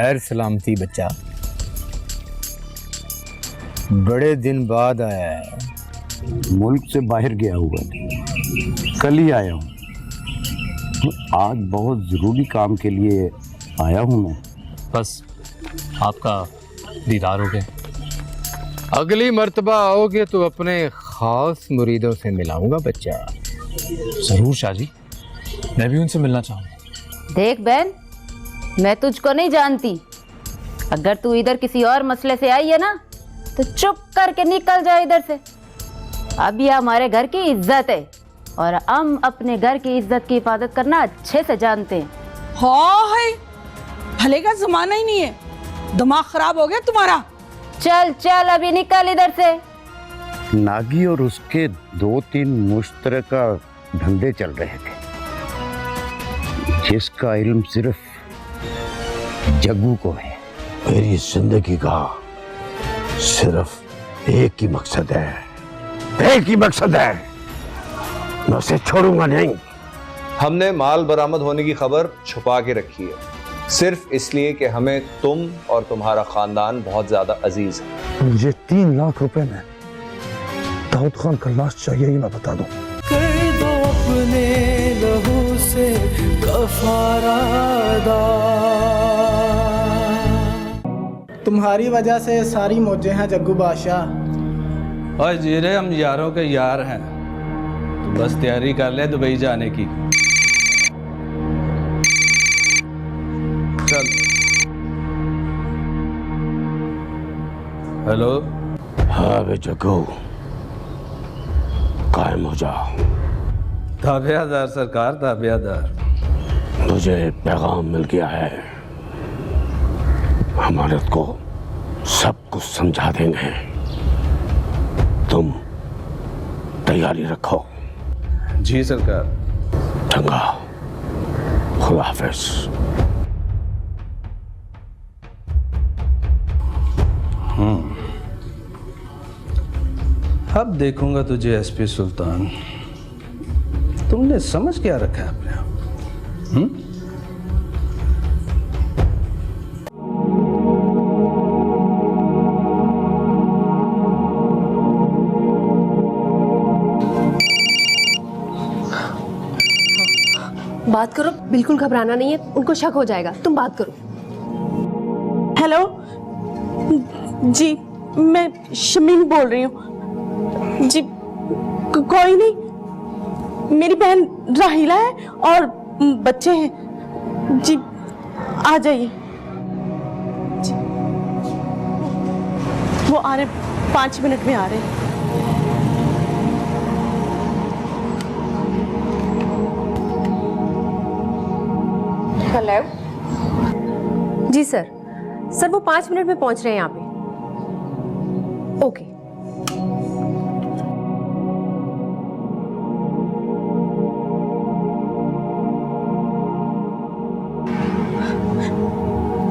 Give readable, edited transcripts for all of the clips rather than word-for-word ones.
खैर सलामती बच्चा, बड़े दिन बाद आया है। मुल्क से बाहर गया हुआ था, कल ही आया हूँ। आज बहुत ज़रूरी काम के लिए आया हूँ मैं। बस आपका दीदार हो गया। अगली मर्तबा आओगे तो अपने खास मुरीदों से मिलाऊंगा बच्चा। जरूर शाह जी, मैं भी उनसे मिलना चाहूँगा। देख बहन, मैं तुझको नहीं जानती। अगर तू इधर किसी और मसले से आई है ना तो चुप करके निकल जा इधर से। अब ये हमारे घर की इज्जत है और हम अपने घर की इज्जत की हिफाजत करना अच्छे से जानते हैं। हाँ है, भले का जमाना ही नहीं है, दिमाग खराब हो गया तुम्हारा। चल चल अभी निकल इधर से। नागी और उसके 2-3 मुश्तरका धंधे चल रहे थे, जिसका इल्म सिर्फ जग्गू को है। मेरी जिंदगी का सिर्फ एक ही मकसद है, एक ही मकसद है, मैं उसे छोड़ूंगा नहीं। हमने माल बरामद होने की खबर छुपा के रखी है, सिर्फ इसलिए कि हमें तुम और तुम्हारा खानदान बहुत ज्यादा अजीज है। मुझे 3 लाख रुपए में दाऊद खान का लाश चाहिए, ही मैं बता दूं। कर दो अपने लहू से कफारा अदा। तुम्हारी वजह से सारी मौजें हैं जग्गू बादशाह। और जीरे हम यारों के यार हैं, तो बस तैयारी कर ले दुबई जाने की। चल। हेलो। हाँ बे जग्गू, कायम हो जा। ताबियादार सरकार, ताबियादार। मुझे पैगाम मिल गया है, हमारत को सब कुछ समझा देंगे। तुम तैयारी रखो। जी सरकार। चंगा, खुदा हाफिज। अब देखूंगा तुझे एसपी सुल्तान, तुमने समझ क्या रखा है अपने आप? बात करो, बिल्कुल घबराना नहीं है, उनको शक हो जाएगा। तुम बात करो। हेलो जी, मैं शमीम बोल रही हूँ जी। कोई नहीं, मेरी बहन राहिला है और बच्चे हैं जी, आ जाइए जी। वो आ रहे, 5 मिनट में आ रहे हैं। हेलो जी सर, सर वो 5 मिनट में पहुंच रहे हैं यहाँ पे। ओके।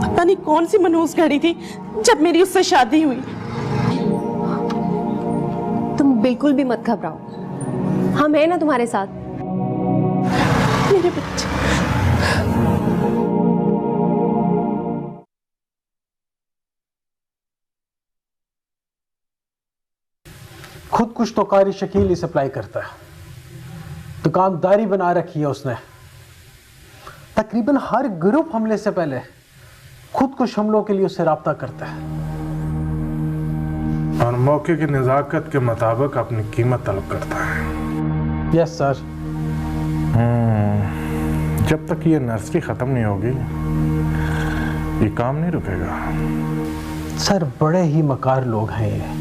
पता नहीं कौन सी मनहूस घड़ी थी जब मेरी उससे शादी हुई। तुम बिल्कुल भी मत घबराओ, हम हैं ना तुम्हारे साथ। मेरे बच्चे। खुद कुछ तो कारी शकील ही सप्लाई करता है, दुकानदारी बना रखी है उसने। तकरीबन हर ग्रुप हमले से पहले खुद कुछ हमलों के लिए उससे राब्ता करता है और मौके की नज़ाकत के मुताबिक अपनी कीमत तलब करता है। Yes sir. जब तक ये नर्सरी ख़त्म नहीं होगी ये काम नहीं रुकेगा। सर बड़े ही मकार लोग हैं ये।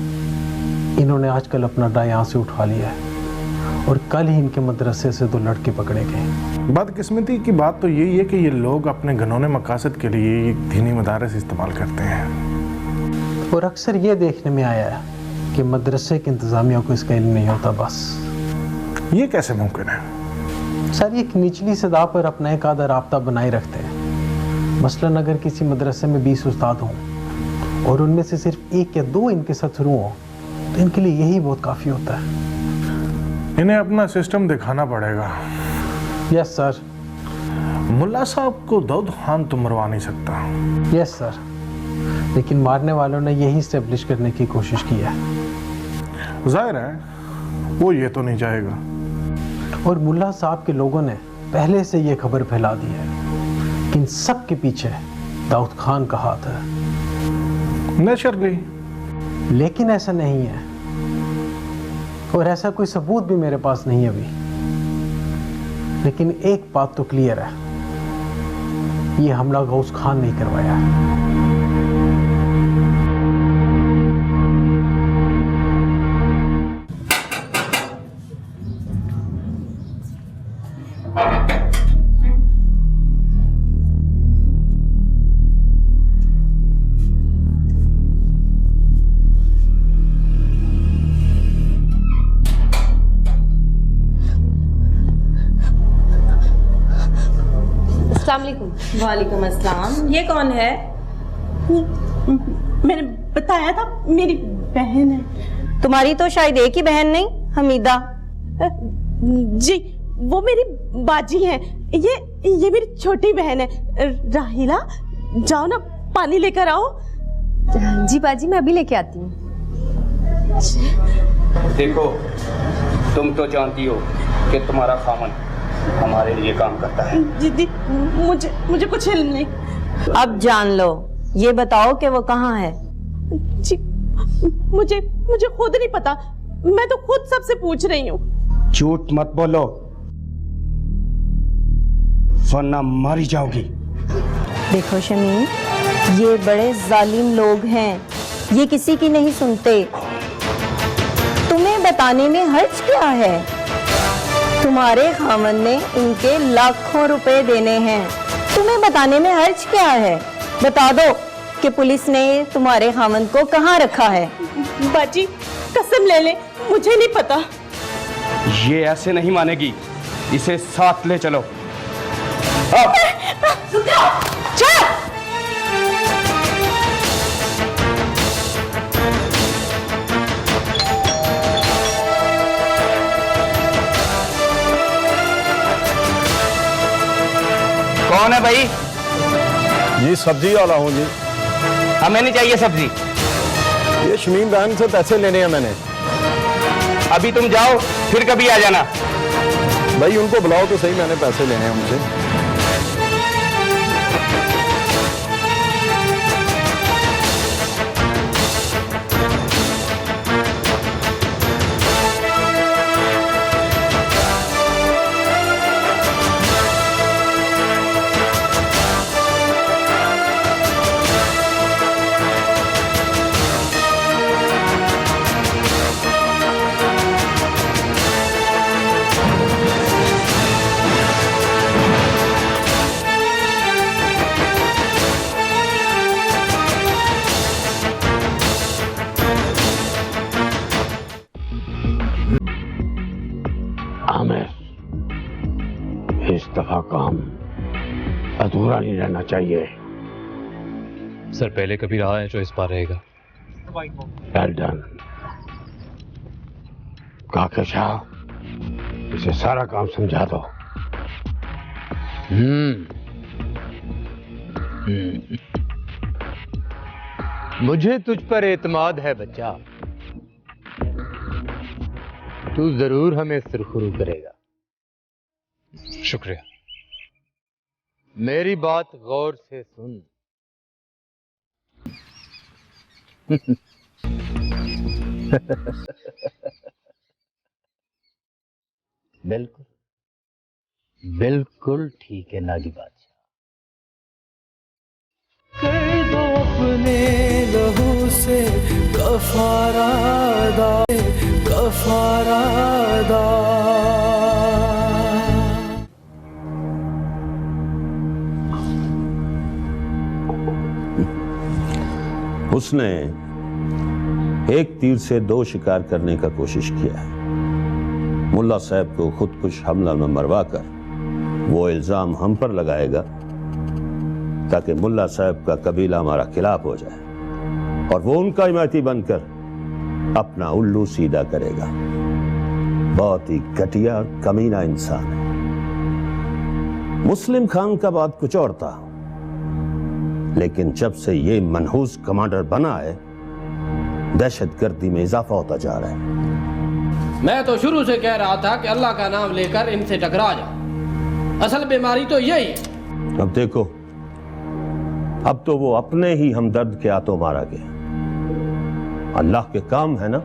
इन्होंने आजकल अपना डा यहाँ से उठा लिया है और कल ही इनके मदरसे से 2 लड़के पकड़े गए। बदकिस्मती की बात तो यही है कि ये लोग अपने घनौने मकासद के लिए दीनी मदारस इस्तेमाल करते हैं। और अक्सर ये देखने में आया है कि मदरसे की इंतज़ामिया को इसका इल्म नहीं होता। बस ये कैसे मुमकिन है? सर ये एक निचली सतह पर अपना एक आधा राब्ता बनाए रखते हैं। मसलन अगर किसी मदरसे में 20 उस्ताद हों और उनमें से सिर्फ 1 या 2 इनके साथ शुरू हों तो इनके लिए यही बहुत काफ़ी होता है। इन्हें अपना सिस्टम दिखाना पड़ेगा। Yes sir. मुल्ला साहब को दाऊद खान तो मरवा नहीं सकता। यस सर, लेकिन मारने वालों ने यही स्टेब्लिश करने की कोशिश की है। जाहिर है वो ये तो नहीं चाहेगा। और मुल्ला साहब के लोगों ने पहले से ये खबर फैला दी है कि इन सब के पीछे दाऊद खान का हाथ है। नेचुरली। लेकिन ऐसा नहीं है, और ऐसा कोई सबूत भी मेरे पास नहीं है अभी। लेकिन एक बात तो क्लियर है, ये हमला गौस खान नहीं करवाया है। वालेकुम अस्सलाम। ये कौन है? मैंने बताया था मेरी बहन है। तुम्हारी तो शायद एक ही बहन नहीं, हमीदा। जी वो मेरी बाजी है। ये मेरी छोटी बहन है राहिला। जाओ ना पानी लेकर आओ। जी बाजी, मैं अभी लेके आती हूँ। देखो, तुम तो जानती हो कि तुम्हारा खामन हमारे लिए काम करता है। दीदी मुझे कुछ इल्म नहीं। अब जान लो। ये बताओ कि वो कहाँ है? जी मुझे खुद नहीं पता। मैं तो खुद सबसे पूछ रही हूँ। झूठ मत बोलो वरना मारी जाओगी। देखो शमीम, ये बड़े जालिम लोग हैं, ये किसी की नहीं सुनते। तुम्हें बताने में हर्ज क्या है? तुम्हारे खामन ने इनके लाखों रुपए देने हैं, तुम्हें बताने में हर्ज क्या है? बता दो कि पुलिस ने तुम्हारे खामन को कहाँ रखा है। बाजी कसम ले ले, मुझे नहीं पता। ये ऐसे नहीं मानेगी, इसे साथ ले चलो। चल। कौन है भाई? जी सब्जी वाला हूँ जी। हमें नहीं चाहिए सब्जी। ये शमीम बहन से पैसे लेने हैं मैंने। अभी तुम जाओ, फिर कभी आ जाना। भाई उनको बुलाओ तो सही, मैंने पैसे लेने हैं उनसे। इस दफा काम अधूरा नहीं रहना चाहिए। सर पहले कभी रहा है जो इस बार रहेगा। Well done. काके शाह, इसे सारा काम समझा दो। मुझे तुझ पर एतमाद है बच्चा, तू जरूर हमें सुरखरू करेगा। शुक्रिया। मेरी बात गौर से सुन। बिल्कुल बिल्कुल ठीक है नागी बादशाह। कर दो अपने लहू से कफारादा, कफारादा। उसने एक तीर से दो शिकार करने का कोशिश किया है। मुल्ला साहब को खुदकुश हमला में मरवा कर वो इल्जाम हम पर लगाएगा ताकि मुल्ला साहब का कबीला हमारा खिलाफ हो जाए और वो उनका हिमायती बनकर अपना उल्लू सीधा करेगा। बहुत ही घटिया और कमीना इंसान है। मुस्लिम खान का बात कुछ और था, लेकिन जब से ये मनहूस कमांडर बना है, दहशतगर्दी में इजाफा होता जा रहा है। मैं तो शुरू से कह रहा था कि अल्लाह का नाम लेकर इनसे टकरा जाओ। असल बीमारी तो यही है। अब देखो, अब तो वो अपने ही हमदर्द के हाथों मारा गया। अल्लाह के काम है ना,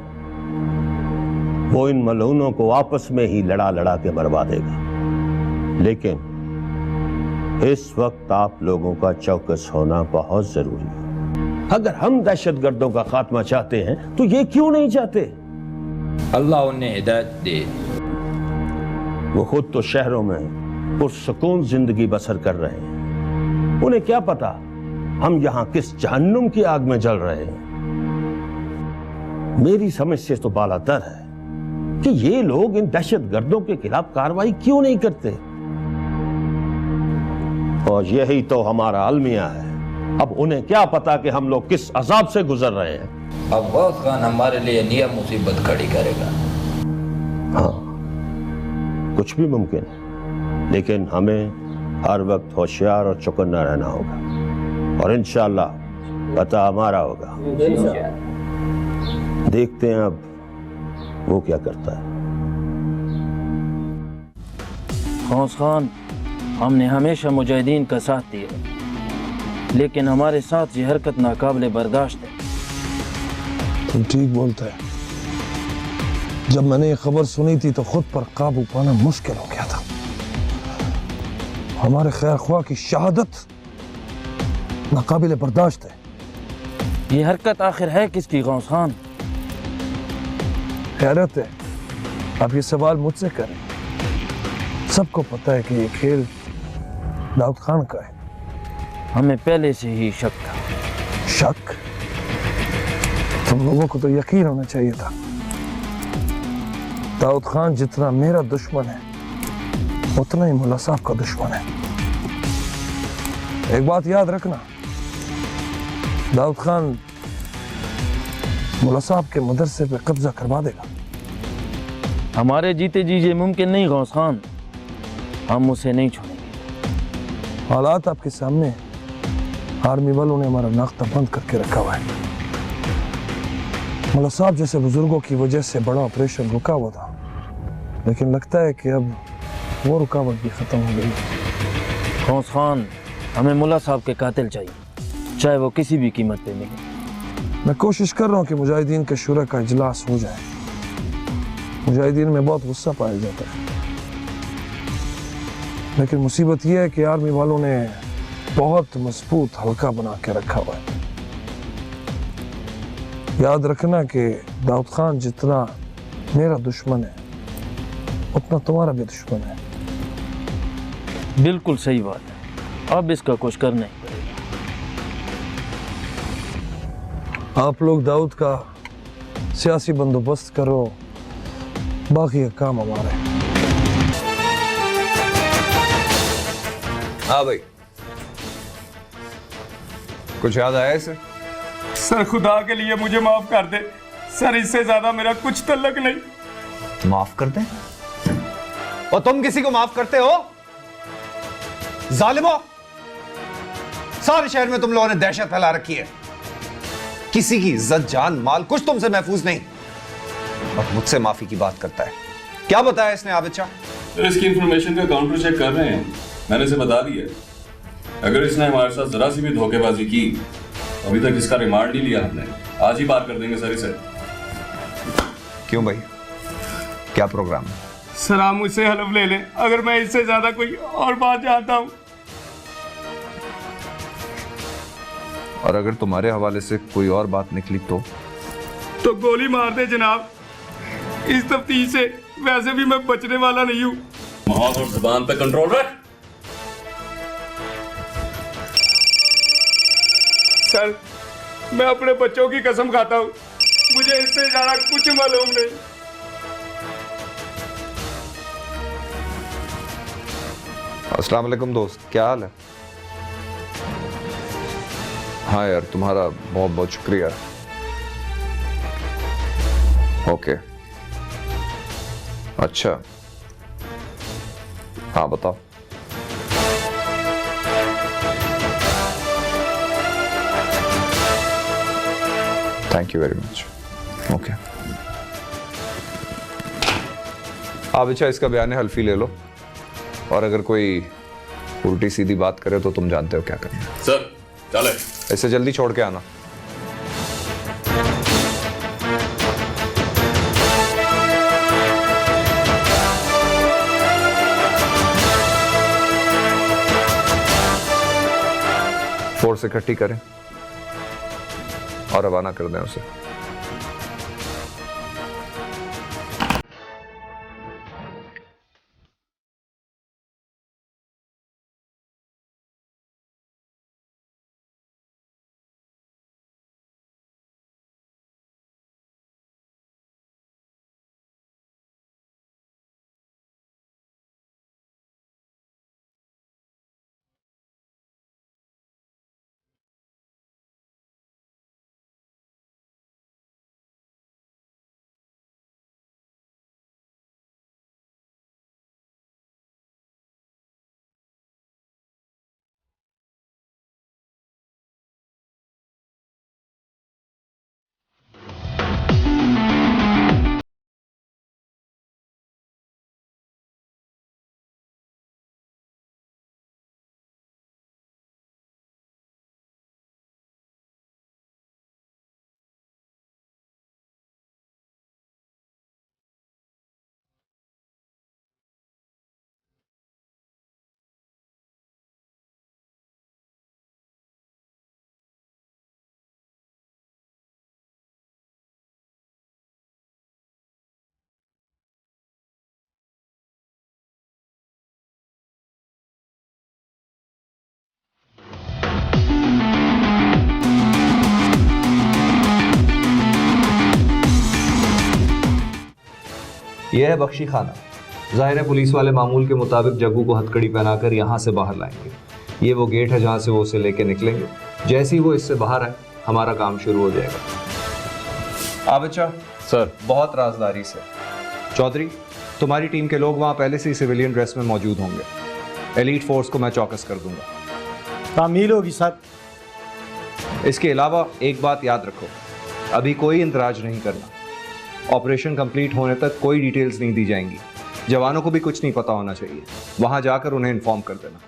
वो इन मलऊनों को आपस में ही लड़ा लड़ा के मरवा देगा। लेकिन इस वक्त आप लोगों का चौकस होना बहुत जरूरी है। अगर हम दहशतगर्दों का खात्मा चाहते हैं तो ये क्यों नहीं चाहते? अल्लाह उन्हें हिदायत दे। वो खुद तो शहरों में पुरसुकून जिंदगी बसर कर रहे हैं। उन्हें क्या पता हम यहां किस जहन्नुम की आग में जल रहे हैं। मेरी समझ से तो बालातर है कि ये लोग इन दहशतगर्दों के खिलाफ कार्रवाई क्यों नहीं करते। और यही तो हमारा अलमिया है। अब उन्हें क्या पता कि हम लोग किस अजाब से गुजर रहे हैं। अब गौस खान हमारे लिए नियम मुसीबत खड़ी करेगा। हाँ, कुछ भी मुमकिन है, लेकिन हमें हर वक्त होशियार और चौकन्ना रहना होगा और इंशाअल्लाह पता हमारा होगा। देखते हैं अब वो क्या करता है। गौस खान, हमने हमेशा मुजाहिदीन का साथ दिया, लेकिन हमारे साथ ये हरकत नाकाबिले बर्दाश्त है। तुम ठीक बोलते है। जब मैंने ये खबर सुनी थी तो खुद पर काबू पाना मुश्किल हो गया था। हमारे खैर ख्वाह की शहादत नाकाबिले बर्दाश्त है। ये हरकत आखिर है किसकी गौस खान? हैरत है, आप ये सवाल मुझसे करें। सबको पता है कि ये खेल दाऊद खान का है। हमें पहले से ही शक था। शक? तुम लोगों को तो यकीन होना चाहिए था। दाऊद खान जितना मेरा दुश्मन है, उतना ही मुल्ला साहब का दुश्मन है। एक बात याद रखना, दाऊद खान मुल्ला साहब के मदरसे पे कब्जा करवा देगा। हमारे जीते जी ये मुमकिन नहीं गौस खान, हम उसे नहीं छोड़ेंगे। हालात आपके सामने है। आर्मी वालों ने हमारा नाख्ता बंद करके रखा हुआ है। मुल्ला साहब जैसे बुजुर्गों की वजह से बड़ा ऑपरेशन रुका हुआ था, लेकिन लगता है कि अब वो रुकावट भी खत्म हो गई। गौस खान, हमें मुल्ला साहब के कातिल चाहिए, चाहे वो किसी भी कीमत पे मिले। मैं कोशिश कर रहा हूँ कि मुजाहिदीन के शुरा का इजलास हो जाए। मुजाहिदीन में बहुत गुस्सा पाया जाता है, लेकिन मुसीबत यह है कि आर्मी वालों ने बहुत मजबूत हल्का बना के रखा हुआ है। याद रखना कि दाऊद खान जितना मेरा दुश्मन है, उतना तुम्हारा भी दुश्मन है। बिल्कुल सही बात है, अब इसका कुछ करना ही पड़ेगा। आप लोग दाऊद का सियासी बंदोबस्त करो, बाकी का काम हमारा है। हाँ भाई, कुछ याद आया इसे? सर खुदा के लिए मुझे माफ कर दे सर, इससे ज्यादा मेरा कुछ तल्लक नहीं। माफ कर दे? और तुम किसी को माफ करते हो? जालिमो, सारे शहर में तुम लोगों ने दहशत फैला रखी है। किसी की इज्जत, जान, माल कुछ तुमसे महफूज नहीं, और मुझसे माफी की बात करता है। क्या बताया इसने आबिद शाह? तो इसकी इंफॉर्मेशन का काउंटर चेक कर रहे हैं, मैंने इसे बता दिया। अगर इसने हमारे साथ जरा सी भी धोखेबाजी की, अभी तक इसका रिमांड नहीं लिया हमने, आज ही पार कर देंगे सर इसे। क्यों भाई, क्या प्रोग्राम है? सर आप मुझसे हलफ ले लें, अगर मैं इससे ज्यादा कोई और बात जानता हूं, और अगर तुम्हारे हवाले से कोई और बात निकली तो गोली मार दे जनाब। इस तफ्तीश से वैसे भी मैं बचने वाला नहीं हूं। मौत और जुबान पे कंट्रोल रख। सर मैं अपने बच्चों की कसम खाता हूं, मुझे इससे ज्यादा कुछ मालूम नहीं। अस्सलाम वालेकुम दोस्त, क्या हाल है? हाँ यार, तुम्हारा बहुत बहुत शुक्रिया। ओके, अच्छा हाँ बताओ। Thank you very much. Okay आप अच्छा इसका बयान हल्फी ले लो, और अगर कोई उल्टी सीधी बात करे तो तुम जानते हो क्या करना है। सर चले, ऐसे जल्दी छोड़ के आना। फोर्स इकट्ठी करें और रवाना कर दें उसे। यह है बख्शी खाना। जाहिर है पुलिस वाले मामूल के मुताबिक जग्गू को हथकड़ी पहनाकर यहाँ से बाहर लाएंगे। ये वो गेट है जहाँ से वो उसे लेके निकलेंगे। जैसे ही वो इससे बाहर आए हमारा काम शुरू हो जाएगा। आबिचा सर, बहुत राजदारी से। चौधरी, तुम्हारी टीम के लोग वहाँ पहले से ही सिविलियन ड्रेस में मौजूद होंगे। एलीट फोर्स को मैं चौकस कर दूंगा। तामील होगी सर। इसके अलावा एक बात याद रखो, अभी कोई इंतराज नहीं करना। ऑपरेशन कंप्लीट होने तक कोई डिटेल्स नहीं दी जाएंगी। जवानों को भी कुछ नहीं पता होना चाहिए। वहां जाकर उन्हें इन्फॉर्म कर देना।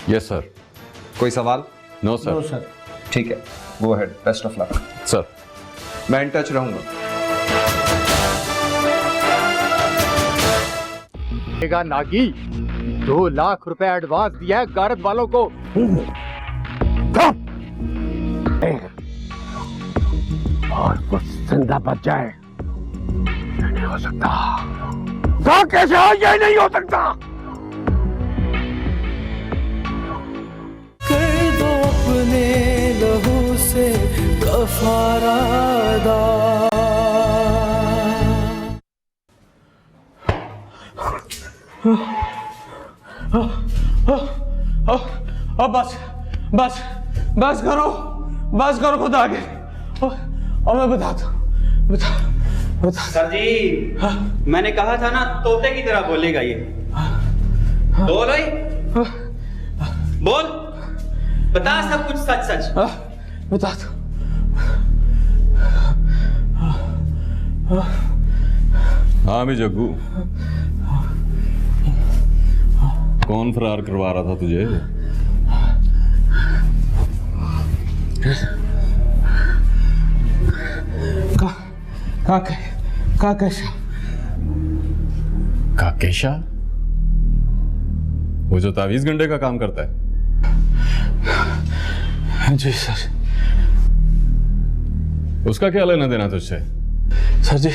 Yes sir. कोई सवाल? No sir. No sir. ठीक है, go ahead, best of luck sir. मैं इन टच रहूंगा। नागी 2 लाख रुपए एडवांस दिया है गारद वालों को। और कुछ जिंदा बच जाए ये नहीं हो सकता। कहाँ कैसे हो? ये नहीं हो सकता। कर दो अपने लहू से कफारा अदा। बस करो खुद आगे। और मैं बता सर जी, मैंने कहा था ना तोते की तरह बोलेगा ये। बोल भाई, बोल, बता सब कुछ सच सच। बता दो। हाँ भी जग्गू, कौन फरार करवा रहा था तुझे? काकेशा, वो जो तावीज गंडे का काम करता है? जी सर। उसका क्या लेना देना तुझसे? सर जी,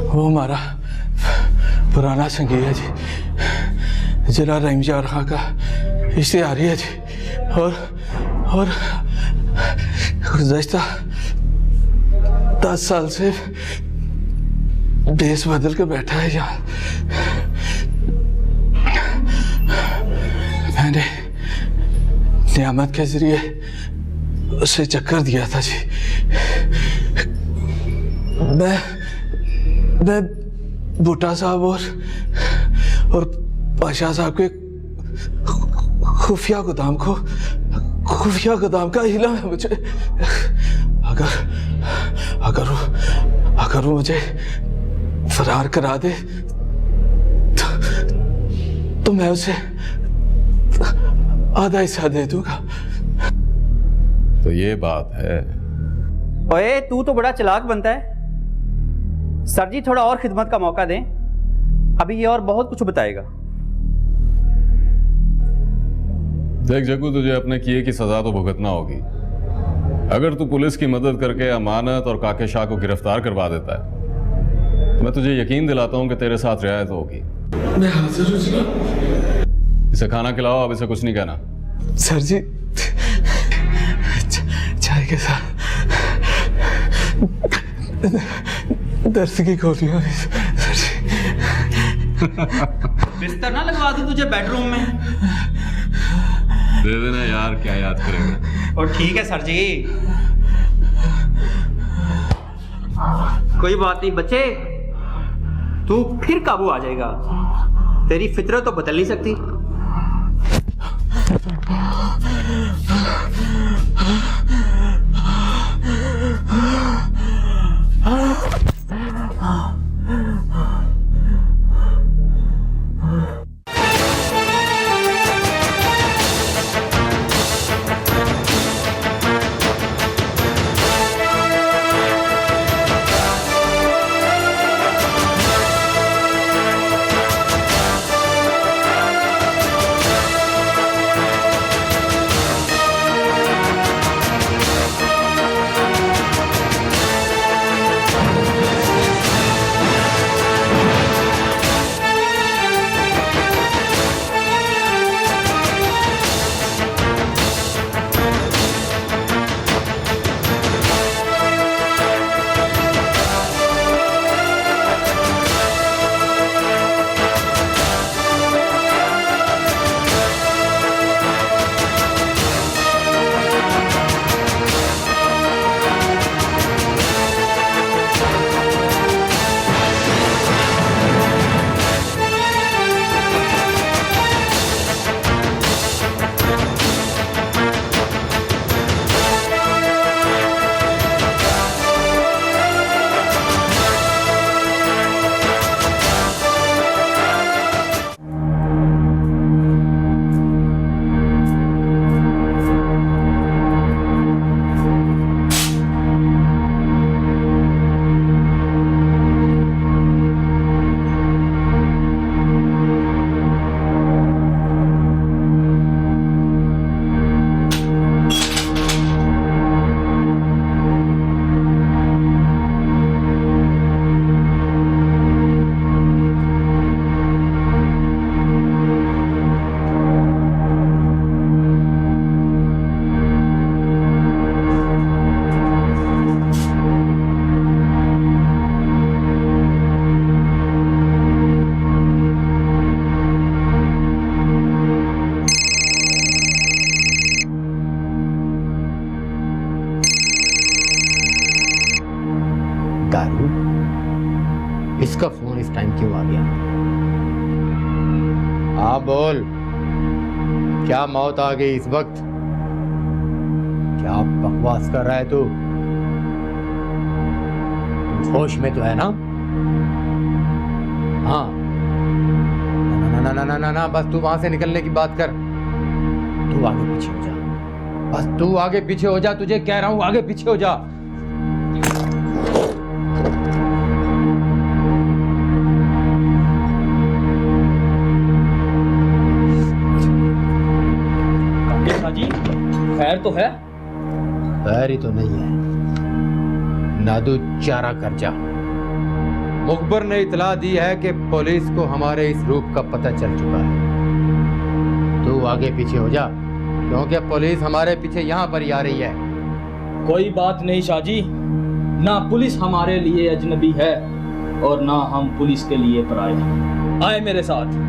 वो हमारा पुराना संगी है जी, जिला रहीमजार खां का इश्तिहारी है जी। और गुज़श्ता 10 साल से बेस बदल के बैठा है यहाँ। मैंने नियामत के जरिए उसे चक्कर दिया था जी। मैं भुट्टा साहब और पाशा साहब के खुफिया गोदाम का इल्म है मुझे। अगर वो मुझे फरार करा दे तो मैं उसे आधा हिस्सा दे दूंगा। तो ये बात है। ओए तू तो बड़ा चालाक बनता है। सर जी थोड़ा और खिदमत का मौका दें, अभी ये और बहुत कुछ बताएगा। देख जग्गू, तुझे अपने किए की सजा तो भुगतना होगी। अगर तू पुलिस की मदद करके अमानत और काके शाह को गिरफ्तार करवा देता है तो मैं तुझे यकीन दिलाता हूं कि तेरे साथ रियायत होगी। मैं हाजिर हूं जनाब। इसे खाना खिलाओ, अब इसे कुछ नहीं कहना। सर जी चाय के साथ दर्द की गोलियां सर जी। बिस्तर ना लगवा दूं तुझे बेडरूम में? दे देना यार, क्या याद करेगा। और ठीक है सर जी, कोई बात नहीं बच्चे, तू फिर काबू आ जाएगा। तेरी फितरत तो बदल नहीं सकती। दारू? इसका फोन इस टाइम क्यों आ गया? हाँ बोल, क्या मौत आ गई इस वक्त? क्या बकवास कर रहा है तू? होश में तो है ना? हाँ, ना ना ना ना ना ना, बस तू वहां से निकलने की बात कर। तू आगे पीछे हो जा, बस तू आगे पीछे हो जा, तुझे कह रहा हूं आगे पीछे हो जा। खैर तो है? खैर ही तो नहीं है। नादू चारा कर जा। मुखबर ने इतला दी है कि पुलिस को हमारे इस रूप का पता चल चुका है। तू आगे पीछे हो जा, क्योंकि पुलिस हमारे पीछे यहाँ पर ही आ रही है। कोई बात नहीं शाहजी, ना पुलिस हमारे लिए अजनबी है और ना हम पुलिस के लिए पराए। आए मेरे साथ।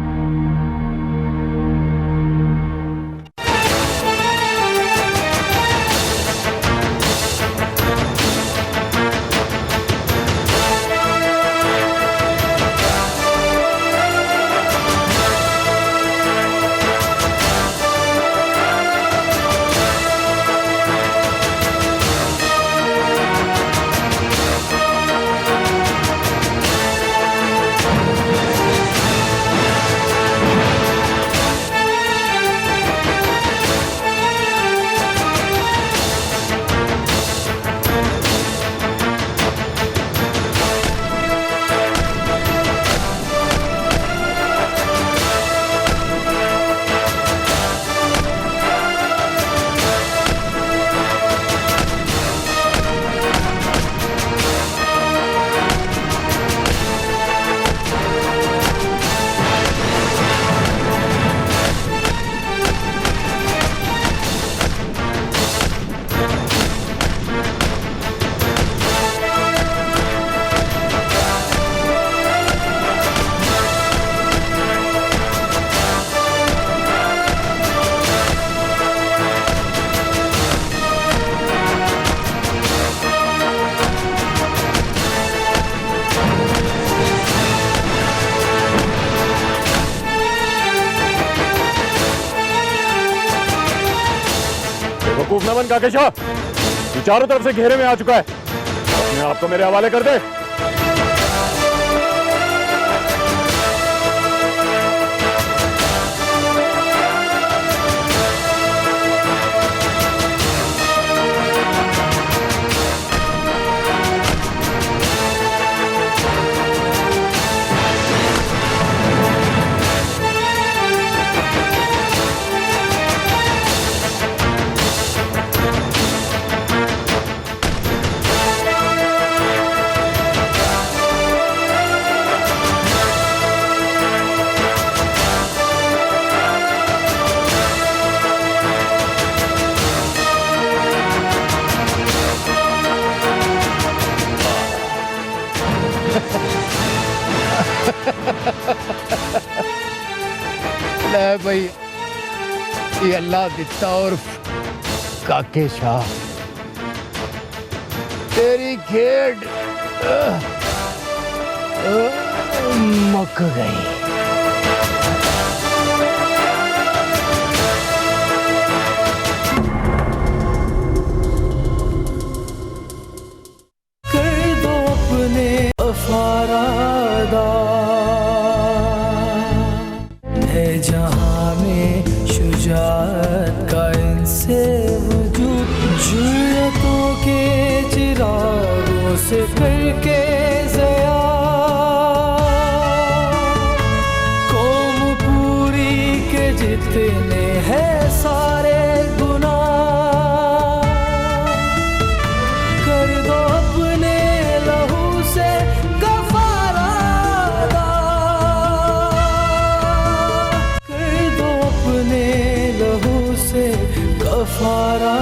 बेवकूफ न बन काके शाह, तू चारों तरफ से घेरे में आ चुका है। अपने आप को मेरे हवाले कर दे। ले भाई, ये अल्लाह दिता और काके शाह तेरी खेड मुक गई। कर दो अपने अफारादा है जहां में शुजाअत का इनसे वजूद, जुर्रतों के चिरागों से करके ज़या कौम पूरी के जितने हैं सारे गुनाह, कर दो अपने लहू से कफारा अदा, कर दो अपने लहू से कफारा